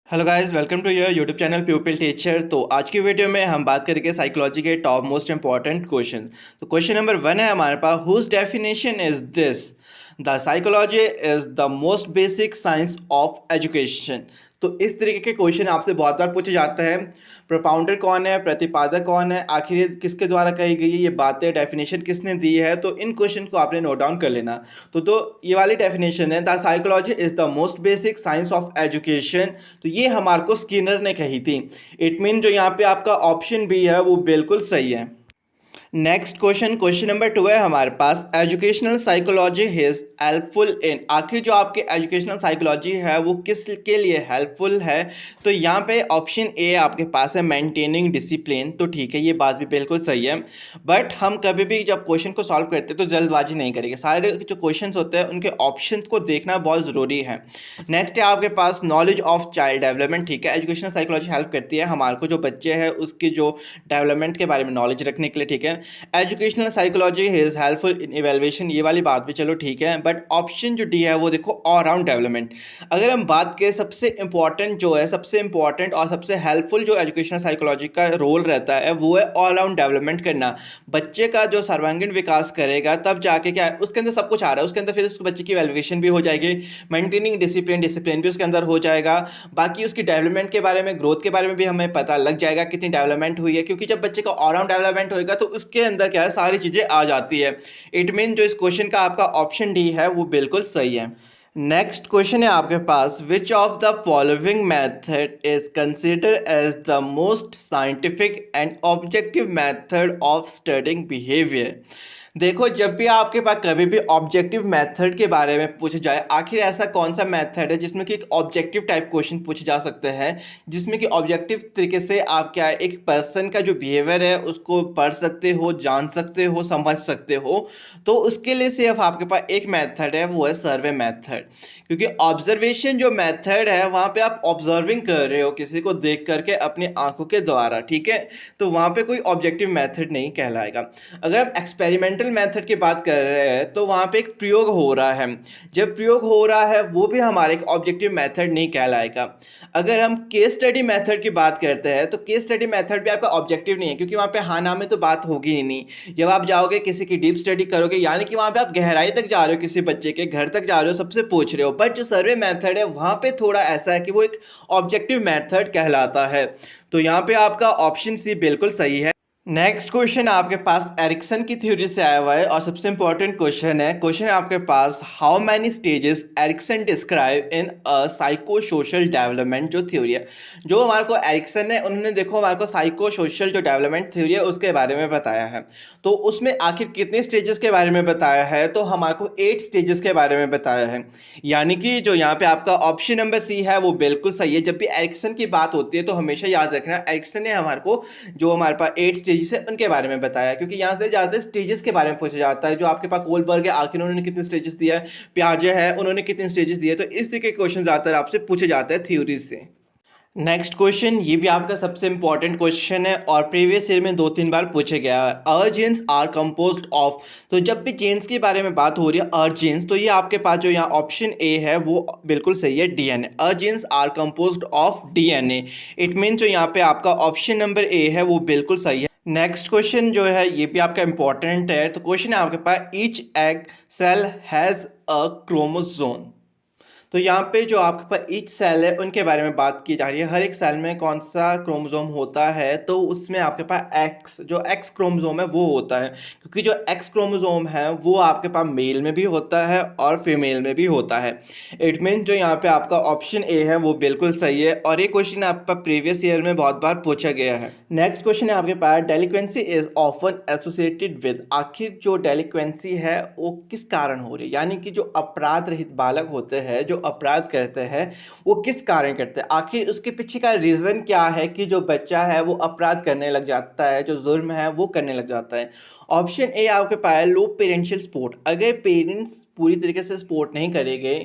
Hello guys, welcome to your YouTube channel pupil teacher. तो आज की वीडियो में हम बात करेंगे साइकोलॉजी के टॉप मोस्ट इंपॉर्टेंट क्वेश्चन। तो क्वेश्चन नंबर 1 है हमारे पास, whose definition is this, the psychology is the most basic science of education. तो इस तरीके के क्वेश्चन आपसे बहुत बार पूछे जाते हैं। प्रोपाउंडर कौन है, प्रतिपादक कौन है, आखिर ये किसके द्वारा कही गई है ये बातें, डेफिनेशन किसने दी है। तो इन क्वेश्चन को आपने नोट डाउन कर लेना। तो ये वाली डेफिनेशन है, the psychology is the most basic science of education. तो ये हमारे को स्किनर ने कही थी। इट मीन जो यहाँ पे आपका ऑप्शन बी है वो बिल्कुल सही है। नेक्स्ट क्वेश्चन नंबर 2 है हमारे पास, educational psychology is helpful in. आखिर जो आपकी एजुकेशनल साइकोलॉजी है वो किस के लिए हेल्पफुल है। तो यहाँ पे ऑप्शन ए आपके पास है, मेंटेनिंग डिसिप्लिन। तो ठीक है, ये बात भी बिल्कुल सही है। बट हम कभी भी जब क्वेश्चन को सॉल्व करते हैं तो जल्दबाजी नहीं करेंगे। सारे जो क्वेश्चन होते हैं उनके ऑप्शन को देखना बहुत ज़रूरी है। नेक्स्ट है आपके पास, नॉलेज ऑफ चाइल्ड डेवलपमेंट। ठीक है, एजुकेशनल साइकोलॉजी हेल्प करती है हमारे को जो बच्चे हैं उसकी जो डेवलपमेंट के बारे में नॉलेज रखने के लिए। ठीक है, educational psychology is helpful in evaluation, ये वाली बात भी चलो ठीक है। बट ऑप्शन जो डी है वो देखो, ऑल राउंड डेवलपमेंट। अगर हम बात करें सबसे इंपॉर्टेंट जो है, सबसे इंपॉर्टेंट और सबसे हेल्पफुल जो एजुकेशनल साइकोलॉजी का रोल रहता है वो है ऑल राउंड डेवलपमेंट करना। बच्चे का जो सर्वांगीण विकास करेगा तब जाके क्या है, उसके अंदर सब कुछ आ रहा है, उसके अंदर फिर उस बच्चे की इवेल्युएशन भी हो जाएगी, मेंटेनिंग डिसिप्लिन भी उसके अंदर हो जाएगा। बाकी उसकी डेवलपमेंट के बारे में, ग्रोथ के बारे में भी हमें पता लग जाएगा कितनी डेवलपमेंट हुई है। क्योंकि जब बच्चे का ऑल राउंड डेवलपमेंट होएगा तो उसके अंदर क्या है, सारी चीजें आ जाती है। इट मीन जो इस क्वेश्चन का आपका ऑप्शन डी है वो बिल्कुल सही है। नेक्स्ट क्वेश्चन है आपके पास, which of the following method is considered as the most scientific and objective method of studying behaviour. देखो, जब भी आपके पास कभी भी ऑब्जेक्टिव मेथड के बारे में पूछा जाए, आखिर ऐसा कौन सा मेथड है जिसमें कि एक ऑब्जेक्टिव टाइप क्वेश्चन पूछे जा सकते हैं, जिसमें कि ऑब्जेक्टिव तरीके से आप क्या है, एक पर्सन का जो बिहेवियर है उसको पढ़ सकते हो, जान सकते हो, समझ सकते हो। तो उसके लिए सिर्फ आपके पास एक मेथड है, वो है सर्वे मेथड। क्योंकि ऑब्जर्वेशन जो मेथड है वहाँ पे आप ऑब्जर्विंग कर रहे हो किसी को देख करके अपनी आंखों के द्वारा, ठीक है। तो वहाँ पे कोई ऑब्जेक्टिव मेथड नहीं कहलाएगा। अगर हम एक्सपेरिमेंटल मेथड की बात कर रहे हैं तो वहाँ पे एक प्रयोग हो रहा है। जब प्रयोग हो रहा है वो भी हमारे एक ऑब्जेक्टिव मेथड नहीं कहलाएगा। अगर हम केस स्टडी मेथड की बात करते हैं तो केस स्टडी मेथड भी आपका ऑब्जेक्टिव नहीं है, क्योंकि वहाँ पे हाँ ना में तो बात होगी ही नहीं। जब आप जाओगे किसी की डीप स्टडी करोगे, यानी कि वहाँ पे आप गहराई तक जा रहे हो, किसी बच्चे के घर तक जा रहे हो, सबसे पूछ रहे हो। बट जो सर्वे मेथड है वहाँ पे थोड़ा ऐसा है कि वो एक ऑब्जेक्टिव मेथड कहलाता है। तो यहाँ पे आपका ऑप्शन सी बिल्कुल सही है। नेक्स्ट क्वेश्चन आपके पास एरिक्सन की थ्योरी से आया हुआ है और सबसे इंपॉर्टेंट क्वेश्चन है। क्वेश्चन है आपके पास, how many stages Erikson describe in a psycho social development जो थ्योरी है। जो हमारे को एरिक्सन है उन्होंने देखो हमारे को साइको सोशल जो डेवलपमेंट थ्योरी है उसके बारे में बताया है। तो उसमें आखिर कितने स्टेजेस के बारे में बताया है, तो हमारे को 8 स्टेजेस के बारे में बताया है। यानी कि जो यहाँ पे आपका ऑप्शन नंबर सी है वो बिल्कुल सही है। जब भी एरिक्सन की बात होती है तो हमेशा याद रखना, एरिक्सन ने हमारे को जो हमारे पास 8 स्टेजेस है उनके बारे में बताया। क्योंकि यहाँ से ज़्यादा स्टेजेस के बारे में पूछा जाता है। जो आपके पास कोलबर्ग है, आखिर उन्होंने कितने स्टेजेस दिया है, प्याजे है उन्होंने कितने स्टेजेस दिए। तो इस तरीके के क्वेश्चन ज़्यादातर आपसे पूछे जाते हैं थ्योरी से। नेक्स्ट क्वेश्चन, ये भी आपका सबसे इंपॉर्टेंट क्वेश्चन है और प्रीवियस ईयर में 2-3 बार पूछा गया है। अर जीन्स आर कंपोज्ड ऑफ। तो जब भी जीन्स के बारे में बात हो रही है, अर जीन्स, तो ये आपके पास जो यहाँ ऑप्शन ए है वो बिल्कुल सही है, DNA. Uh genes are composed of DNA. It mean जो यहाँ पे आपका ऑप्शन नंबर ए है वो बिल्कुल सही है। नेक्स्ट क्वेश्चन जो है ये भी आपका इंपॉर्टेंट है। तो क्वेश्चन है आपके पास, each egg cell has a chromosome. तो यहाँ पे जो आपके पास ईच सेल है उनके बारे में बात की जा रही है। हर एक सेल में कौन सा क्रोमोसोम होता है, तो उसमें आपके पास एक्स, जो एक्स क्रोमोसोम है वो होता है। क्योंकि जो एक्स क्रोमोसोम है वो आपके पास मेल में भी होता है और फीमेल में भी होता है। इट मीन जो यहाँ पे आपका ऑप्शन ए है वो बिल्कुल सही है और ये क्वेश्चन आपका प्रीवियस ईयर में बहुत बार पूछा गया है। नेक्स्ट क्वेश्चन है आपके पास, डेलिक्वेंसी इज ऑफन एसोसिएटेड विद। आखिर जो डेलिक्वेंसी है वो किस कारण हो रही है, यानी कि जो अपराध रहित बालक होते हैं, जो अपराध करते हैं, वो किस कारण करते हैं, आखिर उसके पीछे का रीज़न क्या है कि जो बच्चा है वो अपराध करने लग जाता है, जो जुर्म है वो करने लग जाता है। ऑप्शन ए आपके पास लो पेरेंशियल सपोर्ट। अगर पेरेंट्स पूरी तरीके से सपोर्ट नहीं करेंगे,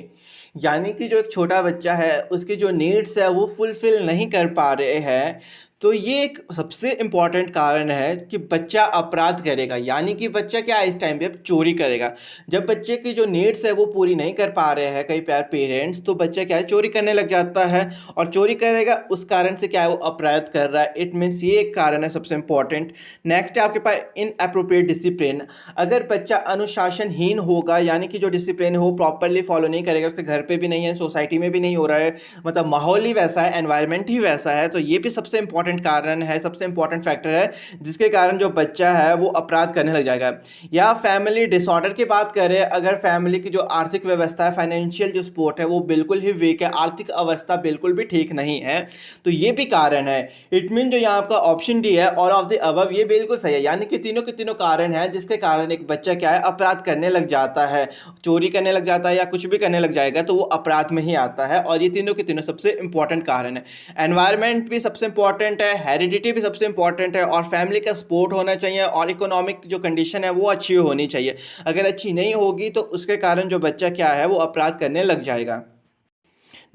यानी कि जो एक छोटा बच्चा है उसकी जो नीड्स है वो फुलफ़िल नहीं कर पा रहे हैं, तो ये एक सबसे इम्पॉर्टेंट कारण है कि बच्चा अपराध करेगा, यानी कि बच्चा क्या है इस टाइम पे अब चोरी करेगा। जब बच्चे की जो नीड्स है वो पूरी नहीं कर पा रहे हैं कई बार पेरेंट्स, तो बच्चा क्या है चोरी करने लग जाता है, और चोरी करेगा उस कारण से क्या है वो अपराध कर रहा है। इट मीन्स ये एक कारण है सबसे इम्पॉर्टेंट। नेक्स्ट है आपके पास इनएप्रोप्रिएट डिसिप्लिन। अगर बच्चा अनुशासनहीन होगा, यानी कि जो डिसिप्लिन है वो प्रॉपरली फॉलो नहीं करेगा, उसके घर पे भी नहीं है, सोसाइटी में भी नहीं हो रहा है, मतलब माहौल ही वैसा है, एनवायरनमेंट ही वैसा है, तो ये भी सबसे इंपॉर्टेंट कारण है, सबसे इंपॉर्टेंट फैक्टर है जिसके कारण जो बच्चा है वो अपराध करने लग जाएगा। या फैमिली डिसऑर्डर की बात करें, अगर फैमिली की जो आर्थिक व्यवस्था है, फाइनेंशियल जो सपोर्ट है वो बिल्कुल ही वीक है, आर्थिक अवस्था बिल्कुल भी ठीक नहीं है, तो ये भी कारण है। इट मीन जो यहाँ आपका ऑप्शन डी है ऑल ऑफ द अबव, ये बिल्कुल सही है, यानी कि तीनों के तीनों कारण है जिसके कारण एक बच्चा क्या है अपराध करने लग जाता है, चोरी करने लग जाता है या कुछ भी करने लग जाएगा तो वो अपराध में ही आता है, और ये तीनों के तीनों सबसे इंपॉर्टेंट कारण है। एनवायरनमेंट भी सबसे इंपॉर्टेंट है, हेरिडिटी भी सबसे इंपॉर्टेंट है, और फैमिली का सपोर्ट होना चाहिए, और इकोनॉमिक जो कंडीशन है वो अच्छी होनी चाहिए। अगर अच्छी नहीं होगी तो उसके कारण जो बच्चा क्या है वो अपराध करने लग जाएगा।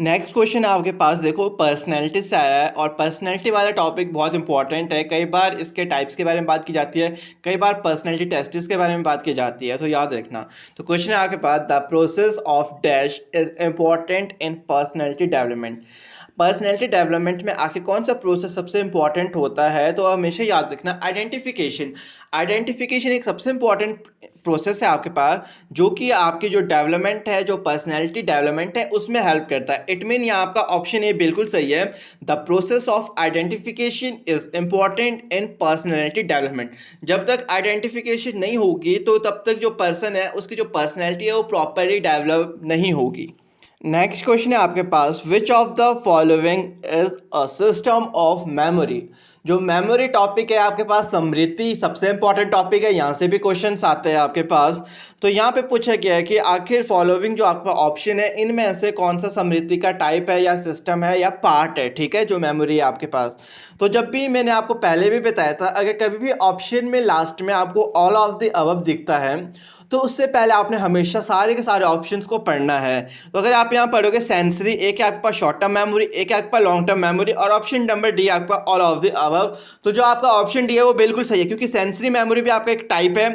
नेक्स्ट क्वेश्चन आपके पास देखो पर्सनैलिटी से आया है, और पर्सनैलिटी वाला टॉपिक बहुत इंपॉर्टेंट है, कई बार इसके टाइप्स के बारे में बात की जाती है, कई बार पर्सनैलिटी टेस्ट्स के बारे में बात की जाती है, तो याद रखना। तो क्वेश्चन है आपके पास the process of dash is important in personality development. Personality development में आखिर कौन सा प्रोसेस सबसे इंपॉर्टेंट होता है, तो हमेशा याद रखना आइडेंटिफिकेशन। आइडेंटिफिकेशन एक सबसे इंपॉर्टेंट प्रोसेस है आपके पास, जो कि आपकी जो डेवलपमेंट है, जो पर्सनैलिटी डेवलपमेंट है उसमें हेल्प करता है। इट मीन यहाँ आपका ऑप्शन ए बिल्कुल सही है, the process of identification is important in personality development. जब तक आइडेंटिफिकेशन नहीं होगी तो तब तक जो पर्सन है उसकी जो पर्सनैलिटी है वो प्रॉपरली डेवलप नहीं होगी। नेक्स्ट क्वेश्चन है आपके पास which of the following is a system of memory. जो मेमोरी टॉपिक है आपके पास, स्मृति सबसे इंपॉर्टेंट टॉपिक है, यहाँ से भी क्वेश्चंस आते हैं आपके पास। तो यहाँ पे पूछा गया है कि आखिर फॉलोइंग जो आपका ऑप्शन है इनमें से कौन सा स्मृति का टाइप है या सिस्टम है या पार्ट है, ठीक है, जो मेमोरी है आपके पास। तो जब भी मैंने आपको पहले भी बताया था, अगर कभी भी ऑप्शन में लास्ट में आपको ऑल ऑफ द अबव दिखता है तो उससे पहले आपने हमेशा सारे के सारे ऑप्शंस को पढ़ना है। तो अगर आप यहाँ पढ़ोगे सेंसरी, एक है आपके पास शॉर्ट टर्म मेमोरी, एक है आपके पास लॉन्ग टर्म मेमोरी, और ऑप्शन नंबर डी आपका ऑल ऑफ द अबव। तो जो आपका ऑप्शन डी है वो बिल्कुल सही है, क्योंकि सेंसरी मेमोरी भी आपका एक टाइप है,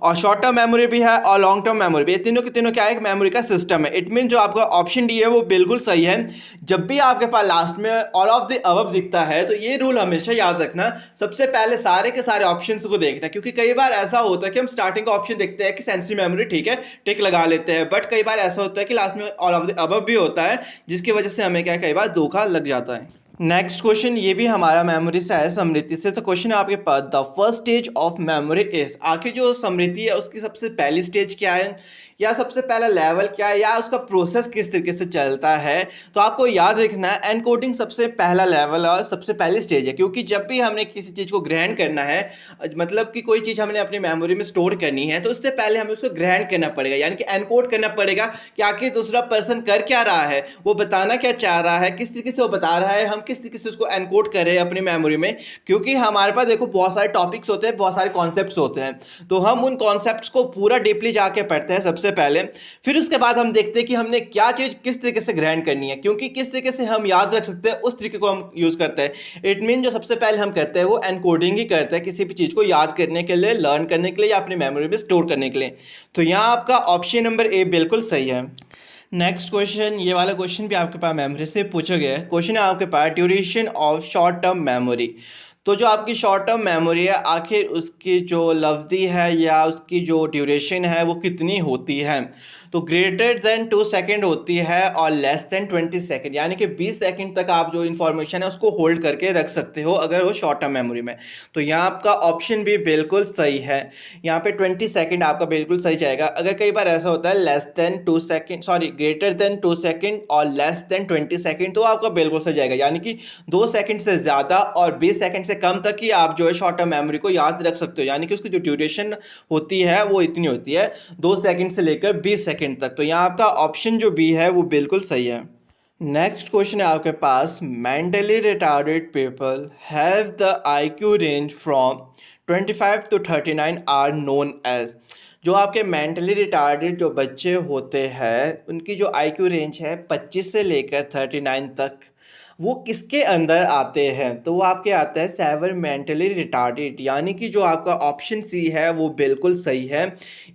और शॉर्ट टर्म मेमोरी भी है, और लॉन्ग टर्म मेमोरी भी, ये तीनों के तीनों क्या है, एक मेमोरी का सिस्टम है। इट मीन जो आपका ऑप्शन डी है वो बिल्कुल सही है। जब भी आपके पास लास्ट में ऑल ऑफ द अबव दिखता है तो ये रूल हमेशा याद रखना, सबसे पहले सारे के सारे ऑप्शंस को देखना, क्योंकि कई बार ऐसा होता है कि हम स्टार्टिंग का ऑप्शन देखते हैं कि सेंसरी मेमोरी ठीक है, टिक लगा लेते हैं, बट कई बार ऐसा होता है कि लास्ट में ऑल ऑफ द अबव भी होता है, जिसकी वजह से हमें क्या कई बार धोखा लग जाता है। नेक्स्ट क्वेश्चन ये भी हमारा मेमोरी से है, स्मृति से। तो क्वेश्चन है आपके पास the first stage of memory is, आखिर जो स्मृति है उसकी सबसे पहली स्टेज क्या है, या सबसे पहला लेवल क्या है, या उसका प्रोसेस किस तरीके से चलता है। तो आपको याद रखना है एनकोडिंग सबसे पहला लेवल और सबसे पहली स्टेज है, क्योंकि जब भी हमने किसी चीज़ को ग्रहण करना है, मतलब कि कोई चीज़ हमने अपनी मेमोरी में स्टोर करनी है, तो उससे पहले हमें उसको ग्रहण करना पड़ेगा, यानी कि एनकोड करना पड़ेगा कि आखिर दूसरा पर्सन कर क्या रहा है, वो बताना क्या चाह रहा है, किस तरीके से वो बता रहा है, हम किस तरीके से उसको एनकोड करें अपनी मेमोरी में। क्योंकि हमारे पास देखो बहुत सारे टॉपिक्स होते हैं, बहुत सारे कॉन्सेप्ट्स होते हैं, तो हम उन कॉन्सेप्ट्स को पूरा डीपली जाके पढ़ते हैं सबसे पहले, फिर उसके बाद हम देखते हैं कि हमने क्या चीज़ किस तरीके से ग्रहण करनी है, क्योंकि किस तरीके से हम याद रख सकते हैं उस तरीके को हम यूज़ करते हैं। इट मीन जो सबसे पहले हम करते हैं वो एनकोडिंग ही करते हैं, किसी भी चीज़ को याद करने के लिए, लर्न करने के लिए, या अपनी मेमोरी में स्टोर करने के लिए। तो यहाँ आपका ऑप्शन नंबर ए बिल्कुल सही है। नेक्स्ट क्वेश्चन, ये वाला क्वेश्चन भी आपके पास मेमोरी से पूछा गया है। क्वेश्चन है आपके पास duration of short term memory. तो जो आपकी शॉर्ट टर्म मेमोरी है, आखिर उसकी जो लफ्ज़ी है या उसकी जो ड्यूरेशन है वो कितनी होती है। तो ग्रेटर देन 2 सेकेंड होती है और लेस देन 20 सेकेंड, यानी कि 20 सेकेंड तक आप जो इन्फॉर्मेशन है उसको होल्ड करके रख सकते हो अगर वो शॉर्ट टर्म मेमोरी में। तो यहाँ आपका ऑप्शन भी बिल्कुल सही है, यहाँ पे 20 सेकेंड आपका बिल्कुल सही जाएगा। अगर कई बार ऐसा होता है less than 2 second, sorry greater than 2 second और लेस देन 20 सेकेंड, तो आपका बिल्कुल सही जाएगा, यानी कि 2 सेकेंड से ज़्यादा और 20 सेकेंड से कम तक ही आप जो है शॉर्ट टर्म मेमोरी को याद रख सकते हो, यानी कि उसकी जो ड्यूरेशन होती है वो इतनी होती है 2 सेकेंड से लेकर 20 सेकेंड तक। तो यहाँ आपका ऑप्शन जो बी है वो बिल्कुल सही है। नेक्स्ट क्वेश्चन है आपके पास mentally retarded people have the IQ range from 25 to 39 are known as. जो आपके मेंटली रिटार्डेड जो बच्चे होते हैं उनकी जो आईक्यू रेंज है 25 से लेकर 39 तक, वो किसके अंदर आते हैं? तो वो आपके आता है सेवर मेंटली रिटार्डेड, यानी कि जो आपका ऑप्शन सी है वो बिल्कुल सही है।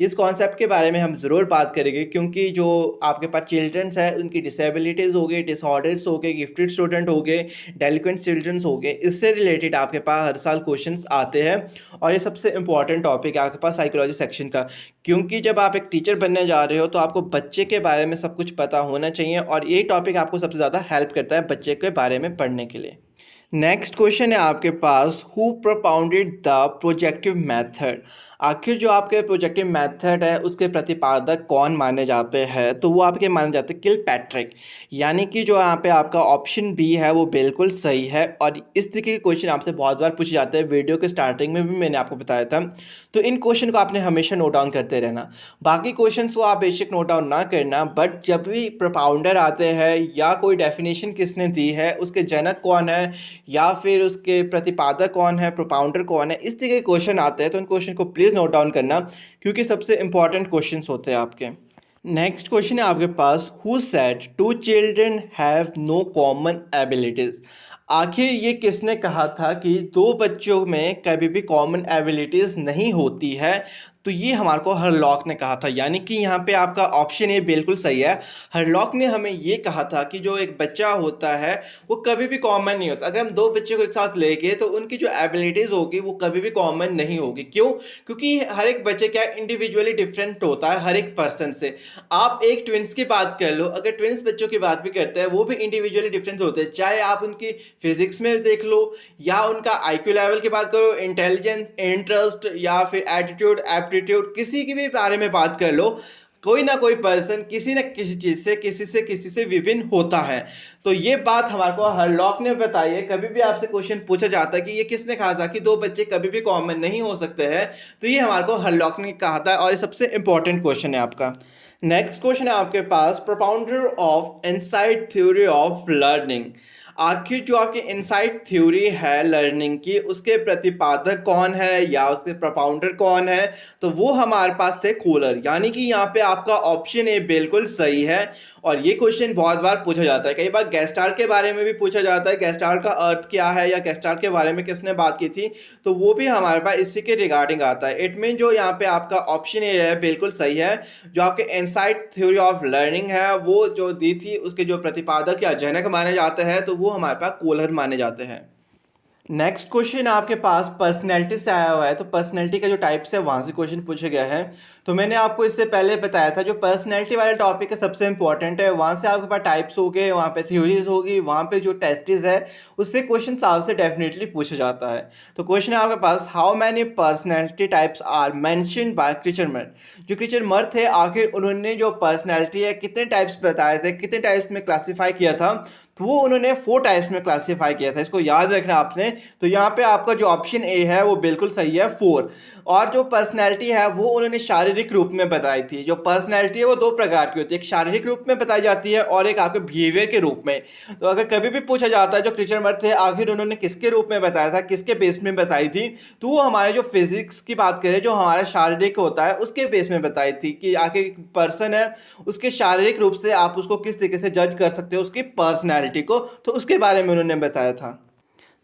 इस कॉन्सेप्ट के बारे में हम ज़रूर बात करेंगे, क्योंकि जो आपके पास चिल्ड्रंस है उनकी डिसेबिलिटीज़ हो गई, डिसऑर्डर्स हो गए, गिफ्टेड स्टूडेंट हो गए, डेलिक्वेंट चिल्ड्रंस हो गए, इससे रिलेटेड आपके पास हर साल क्वेश्चंस आते हैं। और ये सबसे इंपॉर्टेंट टॉपिक है आपके पास साइकोलॉजी सेक्शन का, क्योंकि जब आप एक टीचर बनने जा रहे हो तो आपको बच्चे के बारे में सब कुछ पता होना चाहिए, और ये टॉपिक आपको सबसे ज़्यादा हेल्प करता है बच्चे के बारे में पढ़ने के लिए। नेक्स्ट क्वेश्चन है आपके पास, who propounded the projective method? आखिर जो आपके प्रोजेक्टिव मेथड है उसके प्रतिपादक कौन माने जाते हैं? तो वो आपके माने जाते हैं किलपैट्रिक, यानी कि जो यहाँ पे आपका ऑप्शन बी है वो बिल्कुल सही है। और इस तरीके के क्वेश्चन आपसे बहुत बार पूछे जाते हैं, वीडियो के स्टार्टिंग में भी मैंने आपको बताया था। तो इन क्वेश्चन को आपने हमेशा नोट डाउन करते रहना। बाकी क्वेश्चन को आप बेशक नोट डाउन ना करना, बट जब भी प्रोपाउंडर आते हैं या कोई डेफिनेशन किसने दी है, उसके जनक कौन है या फिर उसके प्रतिपादक कौन है, प्रोपाउंडर कौन है, इस तरह के क्वेश्चन आते हैं तो उन क्वेश्चन को प्लीज़ नोट डाउन करना, क्योंकि सबसे इंपॉर्टेंट क्वेश्चंस होते हैं आपके। नेक्स्ट क्वेश्चन है आपके पास, who said two children have no common abilities? आखिर ये किसने कहा था कि दो बच्चों में कभी भी कॉमन एबिलिटीज नहीं होती है? तो ये हमारे को हरलॉक ने कहा था, यानी कि यहाँ पे आपका ऑप्शन ए बिल्कुल सही है। हरलॉक ने हमें ये कहा था कि जो एक बच्चा होता है वो कभी भी कॉमन नहीं होता। अगर हम दो बच्चे को एक साथ ले गए तो उनकी जो एबिलिटीज़ होगी वो कभी भी कॉमन नहीं होगी। क्यों? क्योंकि हर एक बच्चे क्या इंडिविजुअली डिफरेंट होता है हर एक पर्सन से। आप एक ट्विंस की बात कर लो, अगर ट्विंस बच्चों की बात भी करते हैं वो भी इंडिविजुअली डिफरेंट होते हैं, चाहे आप उनकी फिजिक्स में देख लो या उनका आईक्यू लेवल की बात करो, इंटेलिजेंस, इंटरेस्ट या फिर एटीट्यूड, एप्टीट्यूड, किसी की भी बारे में बात कर लो, कोई ना कोई पर्सन किसी न किसी चीज़ से किसी से विभिन्न होता है। तो ये बात हमारे को हरलॉक ने बताई है। कभी भी आपसे क्वेश्चन पूछा जाता है कि ये किसने कहा था कि दो बच्चे कभी भी कॉमन नहीं हो सकते हैं, तो ये हमारे को हरलॉक ने कहा था, और ये सबसे इंपॉर्टेंट क्वेश्चन है आपका। नेक्स्ट क्वेश्चन है आपके पास, propounder of insight theory of learning. आखिर जो आपकी इनसाइट थ्योरी है लर्निंग की, उसके प्रतिपादक कौन है या उसके प्रोपाउंडर कौन है? तो वो हमारे पास थे कोलर, यानी कि यहाँ पे आपका ऑप्शन ए बिल्कुल सही है। और ये क्वेश्चन बहुत बार पूछा जाता है, कई बार गेस्टाल्ट के बारे में भी पूछा जाता है, गेस्टाल्ट का अर्थ क्या है या गेस्टाल्ट के बारे में किसने बात की थी, तो वो भी हमारे पास इसी के रिगार्डिंग आता है। इट मीन जो यहाँ पे आपका ऑप्शन ए है बिल्कुल सही है। जो आपके इनसाइट थ्योरी ऑफ लर्निंग है वो जो दी थी उसके जो प्रतिपादक या जनक माने जाते हैं तो वो हमारे पास कोलर माने जाते हैं। नेक्स्ट क्वेश्चन आपके पास पर्सनैलिटी से आया हुआ है, तो पर्सनैलिटी का जो टाइप्स है वहाँ से क्वेश्चन पूछे गए हैं। तो मैंने आपको इससे पहले बताया था जो पर्सनैलिटी वाला टॉपिक है सबसे इंपॉर्टेंट है, वहाँ से आपके पास टाइप्स हो गए, वहाँ पे थ्योरीज होगी, वहाँ पे जो टेस्टिस है उससे क्वेश्चन आपसे डेफिनेटली पूछा जाता है। तो क्वेश्चन है आपके पास, how many personality types are mentioned by Kretschmer? जो क्रिचर-मर्थ थे आखिर उन्होंने जो पर्सनैलिटी है कितने टाइप्स बताए थे, कितने टाइप्स में क्लासीफाई किया था? तो वो उन्होंने 4 टाइप्स में क्लासीफाई किया था, इसको याद रखना आपने। तो यहाँ पे आपका जो ऑप्शन ए है वो बिल्कुल सही है, 4। और जो पर्सनैलिटी है वो उन्होंने शारीरिक रूप में बताई थी। जो पर्सनैलिटी है वो 2 प्रकार की होती है, एक शारीरिक रूप में बताई जाती है और एक आपके बिहेवियर के रूप में। तो अगर कभी भी पूछा जाता है जो क्रिचर-मर्थ थे आखिर उन्होंने किसके रूप में बताया था, किसके बेस में बताई थी, तो वो हमारे जो फिजिक्स की बात करें जो हमारा शारीरिक होता है उसके बेस में बताई थी कि आखिर एक पर्सन है उसके शारीरिक रूप से आप उसको किस तरीके से जज कर सकते हो उसकी पर्सनैलिटी को, तो उसके बारे में उन्होंने बताया था।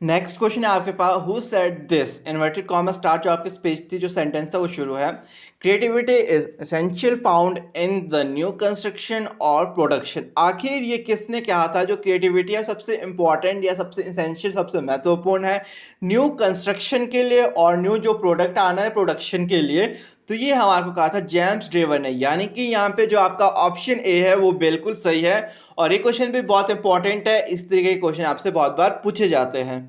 नेक्स्ट क्वेश्चन है आपके पास, who said this? Inverted comma start जो आपकी स्पेस थी, जो सेंटेंस था वो शुरू है, creativity is essential found in the new construction और प्रोडक्शन। आखिर ये किसने कहा था जो क्रिएटिविटी है सबसे इंपॉर्टेंट या सबसे एसेंशियल, सबसे महत्वपूर्ण है न्यू कंस्ट्रक्शन के लिए और न्यू जो प्रोडक्ट आना है प्रोडक्शन के लिए? तो ये हमारे को कहा था जेम्स ड्रेवर ने, यानी कि यहाँ पे जो आपका ऑप्शन ए है वो बिल्कुल सही है। और ये क्वेश्चन भी बहुत इंपॉर्टेंट है, इस तरीके के क्वेश्चन आपसे बहुत बार पूछे जाते हैं।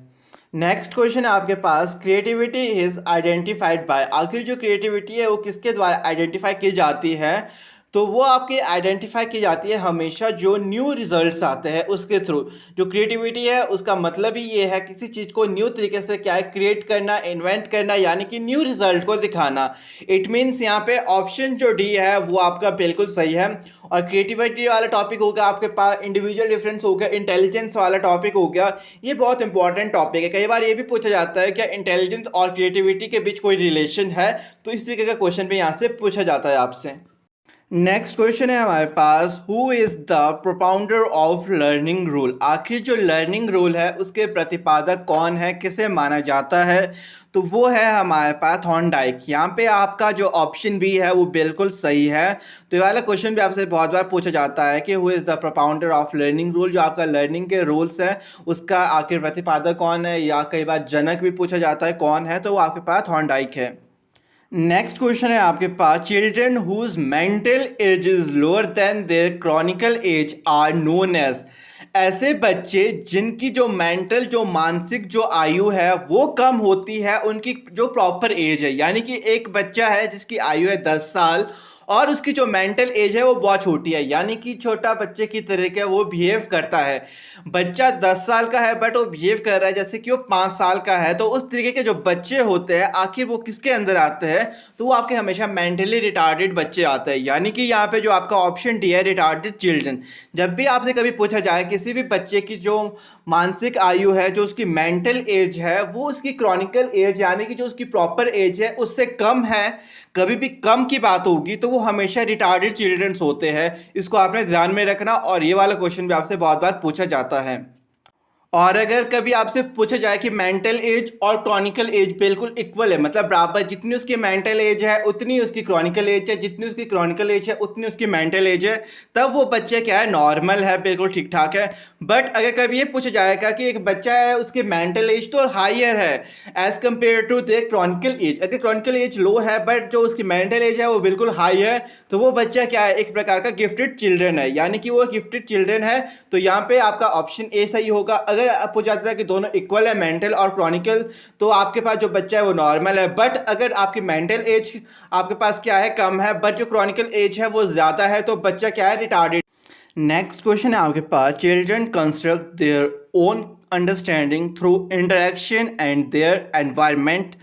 नेक्स्ट क्वेश्चन है आपके पास, क्रिएटिविटी इज आइडेंटिफाइड बाय। आखिर जो क्रिएटिविटी है वो किसके द्वारा आइडेंटिफाई की जाती है? तो वो आपकी आइडेंटिफाई की जाती है हमेशा जो न्यू रिजल्ट्स आते हैं उसके थ्रू। जो क्रिएटिविटी है उसका मतलब ही ये है किसी चीज़ को न्यू तरीके से क्या है क्रिएट करना, इन्वेंट करना, यानी कि न्यू रिजल्ट को दिखाना। इट मीन्स यहाँ पे ऑप्शन जो डी है वो आपका बिल्कुल सही है। और क्रिएटिविटी वाला टॉपिक हो गया आपके पास, इंडिविजुअल डिफरेंस हो गया, इंटेलिजेंस वाला टॉपिक हो गया, ये बहुत इंपॉर्टेंट टॉपिक है। कई बार ये भी पूछा जाता है क्या इंटेलिजेंस और क्रिएटिविटी के बीच कोई रिलेशन है, तो इस तरीके का क्वेश्चन भी यहाँ से पूछा जाता है आपसे। नेक्स्ट क्वेश्चन है हमारे पास, who is the propounder of learning rule. आखिर जो लर्निंग रूल है उसके प्रतिपादक कौन है, किसे माना जाता है, तो वो है हमारे पास थॉर्नडाइक। यहाँ पे आपका जो ऑप्शन बी है वो बिल्कुल सही है। तो ये वाला क्वेश्चन भी आपसे बहुत बार पूछा जाता है कि who is the propounder of learning rule, जो आपका लर्निंग के रूल्स है उसका आखिर प्रतिपादक कौन है, या कई बार जनक भी पूछा जाता है कौन है, तो वो आपके पास थॉर्नडाइक है। नेक्स्ट क्वेश्चन है आपके पास, children whose mental age is lower than their chronical age are known as. ऐसे बच्चे जिनकी जो मेंटल, जो मानसिक जो आयु है वो कम होती है उनकी जो प्रॉपर एज है। यानी कि एक बच्चा है जिसकी आयु है 10 साल और उसकी जो मेंटल एज है वो बहुत छोटी है, यानी कि छोटा बच्चे की तरीके वो बिहेव करता है। बच्चा 10 साल का है बट वो बिहेव कर रहा है जैसे कि वो 5 साल का है। तो उस तरीके के जो बच्चे होते हैं आखिर वो किसके अंदर आते हैं, तो वो आपके हमेशा मेंटली रिटार्डेड बच्चे आते हैं। यानी कि यहाँ पे जो आपका ऑप्शन डी है, रिटार्डेड चिल्ड्रन। जब भी आपसे कभी पूछा जाए किसी भी बच्चे की जो मानसिक आयु है, जो उसकी मेंटल एज है, वो उसकी क्रॉनिकल एज यानी कि जो उसकी प्रॉपर एज है उससे कम है, कभी भी कम की बात होगी तो वो हमेशा रिटार्डेड चिल्ड्रंस होते हैं। इसको आपने ध्यान में रखना, और ये वाला क्वेश्चन भी आपसे बहुत बार पूछा जाता है। और अगर कभी आपसे पूछा जाए कि मेंटल एज और क्रॉनिकल एज बिल्कुल इक्वल है, मतलब बराबर, जितनी उसकी मेंटल एज है उतनी उसकी क्रॉनिकल एज है, जितनी उसकी क्रॉनिकल एज है उतनी उसकी मेंटल एज है, तब वो बच्चे क्या है, नॉर्मल है, बिल्कुल ठीक ठाक है। बट अगर कभी ये पूछा जाएगा कि एक बच्चा है उसकी मेंटल एज तो हायर है as compare to the Chronicle age, अगर क्रॉनिकल एज लो है बट जो उसकी मेंटल एज है वो बिल्कुल हाई है, तो वो बच्चा क्या है, एक प्रकार का गिफ्टेड चिल्ड्रन है, यानी कि वो गिफ्टेड चिल्ड्रन है। तो यहाँ पे आपका ऑप्शन ए सही होगा। अगर पूछा जाता है कि दोनों इक्वल है, मेंटल और क्रॉनिकल, तो आपके पास जो बच्चा है वो नॉर्मल है। बट अगर आपकी मेंटल एज आपके पास क्या है, कम है, बट जो क्रॉनिकल एज है वो ज़्यादा है, तो बच्चा क्या है, रिटार्डेड। नेक्स्ट क्वेश्चन है आपके पास, children construct their own understanding through interaction and their environment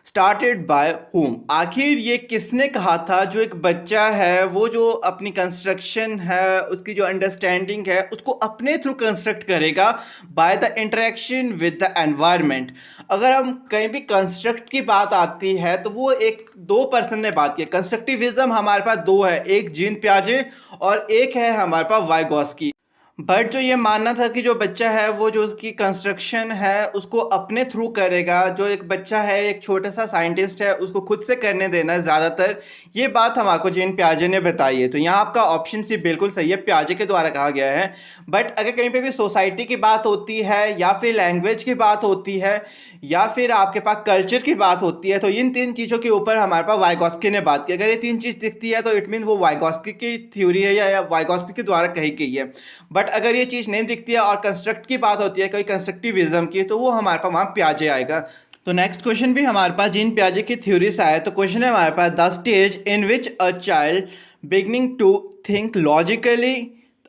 started by whom. आखिर ये किसने कहा था, जो एक बच्चा है वो जो अपनी कंस्ट्रक्शन है, उसकी जो अंडरस्टैंडिंग है उसको अपने थ्रू कंस्ट्रक्ट करेगा by the interaction with the environment. अगर हम कहीं भी कंस्ट्रक्ट की बात आती है तो वो एक दो पर्सन ने बात की। कंस्ट्रक्टिविज्म हमारे पास दो है, एक जीन पियाजे और एक है हमारे पास वाइगॉस्की। बट जो ये मानना था कि जो बच्चा है वो जो उसकी कंस्ट्रक्शन है उसको अपने थ्रू करेगा, जो एक बच्चा है एक छोटा सा साइंटिस्ट है उसको खुद से करने देना है ज़्यादातर, ये बात हमको जीन पियाजे ने बताई है। तो यहाँ आपका ऑप्शन सी बिल्कुल सही है, पियाजे के द्वारा कहा गया है। बट अगर कहीं पे भी सोसाइटी की बात होती है या फिर लैंग्वेज की बात होती है या फिर आपके पास कल्चर की बात होती है, तो इन तीन चीज़ों के ऊपर हमारे पास वाइगॉस्की ने बात की। अगर ये तीन चीज़ दिखती है तो इट मीन वो वाइगॉस्की की थ्योरी है या वाइगॉस्की के द्वारा कही गई है। बट अगर ये चीज़ नहीं दिखती है और कंस्ट्रक्ट की बात होती है, कोई कंस्ट्रक्टिविज्म की, तो वो हमारे पास वहाँ पियाजे आएगा। तो नेक्स्ट क्वेश्चन भी हमारे पास जीन पियाजे की थ्योरी से आया। तो क्वेश्चन है हमारे पास, the stage in which a child beginning to think logically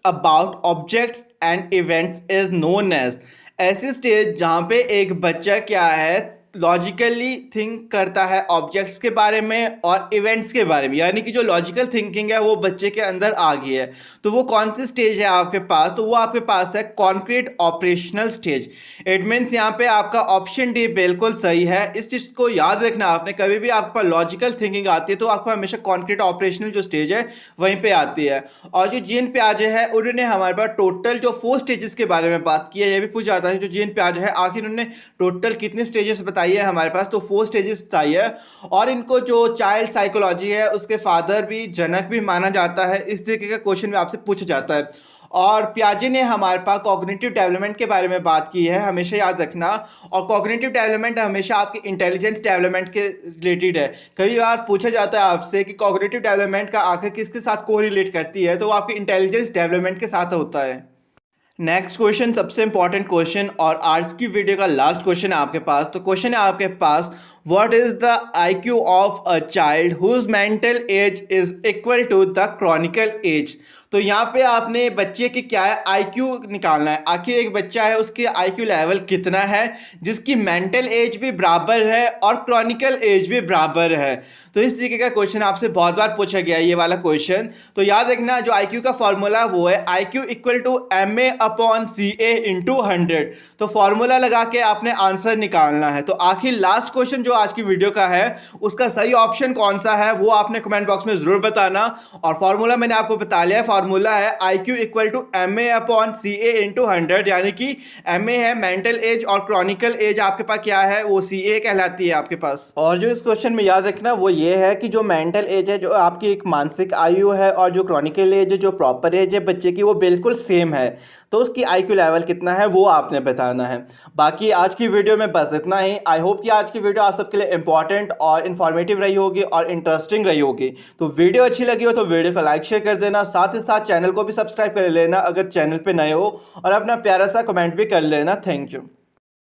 about objects and events is known as. ऐसी स्टेज जहाँ पे एक बच्चा क्या है, लॉजिकली थिंक करता है ऑब्जेक्ट्स के बारे में और इवेंट्स के बारे में, यानी कि जो लॉजिकल थिंकिंग है वो बच्चे के अंदर आ गई है। तो वो कौन सी स्टेज है आपके पास, तो वो आपके पास है concrete operational stage. It means यहाँ पे आपका ऑप्शन डी बिल्कुल सही है। इस चीज़ को याद रखना आपने, कभी भी आपके पास लॉजिकल थिंकिंग आती है तो आपको हमेशा कॉन्क्रीट ऑपरेशनल जो स्टेज है वहीं पर आती है। और जो जीन पियाजे है उन्होंने हमारे पास टोटल जो 4 स्टेजेस के बारे में बात की है। ये भी पूछा जाता है जो जीन पियाजे है आखिर उन्होंने टोटल कितने स्टेजेस बताई है हमारे पास, तो 4 स्टेजेस बताई है। और इनको जो चाइल्ड साइकोलॉजी है उसके फादर भी, जनक भी माना जाता है। इस तरीके का क्वेश्चन भी आपसे पूछा जाता है। और पियाजे ने हमारे पास कॉग्निटिव डेवलपमेंट के बारे में बात की है, हमेशा याद रखना। और कॉग्निटिव डेवलपमेंट हमेशा आपकी इंटेलिजेंस डेवलपमेंट के रिलेटेड है। कई बार पूछा जाता है आपसे कि कॉग्निटिव डेवलपमेंट का आखिर किसके साथ कोरिलेट करती है, तो वो आपकी इंटेलिजेंस डेवलपमेंट के साथ होता है। नेक्स्ट क्वेश्चन सबसे इंपॉर्टेंट क्वेश्चन और आज की वीडियो का लास्ट क्वेश्चन है आपके पास। तो क्वेश्चन है आपके पास, what is the IQ of a child whose mental age is equal to the Chronicle age. तो यहाँ पे आपने बच्चे की क्या है IQ निकालना है। आखिर एक बच्चा है उसके IQ लेवल कितना है जिसकी मेंटल एज भी बराबर है और क्रॉनिकल एज भी बराबर है। तो इस तरीके का क्वेश्चन आपसे बहुत बार पूछा गया है ये वाला क्वेश्चन। तो याद रखना जो IQ का फॉर्मूला वो है IQ equal to MA/CA into 100। तो फॉर्मूला लगा के आपने आंसर निकालना है। तो आखिर लास्ट क्वेश्चन जो आज की वीडियो का है उसका सही ऑप्शन कौन सा है वो आपने कमेंट बॉक्स में जरूर बताना। और फॉर्मूला मैंने आपको बता लिया है, फॉर्मूला है IQ equal to MA/CA into 100, यानी कि MA है मेंटल एज और क्रॉनिकल एज आपके पास क्या है वो CA कहलाती है आपके पास। और जो इस क्वेश्चन में याद रखना वो ये है कि जो मेंटल एज है जो आपकी एक मानसिक आयु है और जो क्रॉनिकल एज है जो प्रॉपर एज है बच्चे की वो बिल्कुल सेम है। तो उसकी IQ लेवल कितना है वो आपने बताना है। बाकी आज की वीडियो में बस इतना ही। आई होप कि आज की वीडियो आप सबके लिए इंपॉर्टेंट और इन्फॉर्मेटिव रही होगी और इंटरेस्टिंग रही होगी। तो वीडियो अच्छी लगी हो तो वीडियो को लाइक शेयर कर देना, साथ ही साथ चैनल को भी सब्सक्राइब कर लेना अगर चैनल पे नए हो, और अपना प्यारा सा कमेंट भी कर लेना। Thank you.